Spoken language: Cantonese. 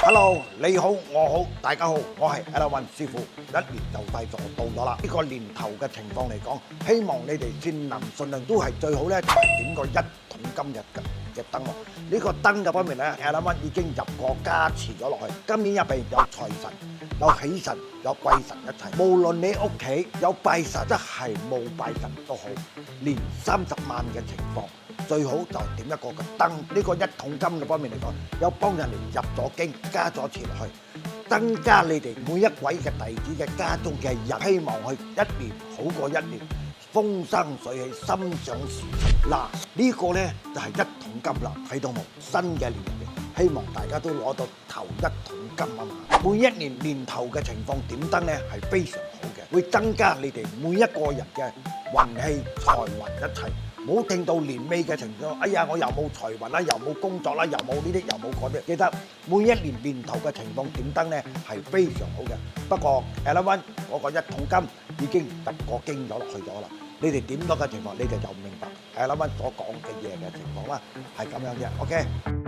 Hello，你好，我好，大家好，我係 Ella 師傅。一年就快就到咗啦，呢個年頭嘅情況嚟講，希望你哋善能順利都係最好咧，就係點個一桶金嘅燈喎。呢個燈嘅方面咧，Ella 已經入過加持咗落去。今年入邊有財神、有喜神、有貴神一齊。無論你屋企有拜神，即係冇拜神都好，年30萬嘅情況。最好就點一個嘅燈，呢個一桶金嘅方面嚟講，有幫人哋入咗經，加咗錢落去，增加你哋每一位嘅弟子嘅家中嘅人，希望佢一年好過一年，風生水起，心想事成。嗱，呢個呢就係一桶金啦，睇到冇？新嘅年嚟，希望大家都攞到頭一桶金啊嘛！每一年年頭嘅情況點燈呢係非常好嘅，會增加你哋每一個人嘅運氣、財運一齊。唔好聽到年尾嘅情況，哎呀，我又冇財運啦，又冇工作啦，又冇呢啲，又冇嗰啲。記得每一年年頭嘅情況點燈呢係非常好嘅。不過 Ella 嗰個一桶金已經入過經咗落去咗啦。你哋點咗嘅情況，你哋就明白 Ella 所講嘅嘢嘅情況啦，係咁樣啫。OK。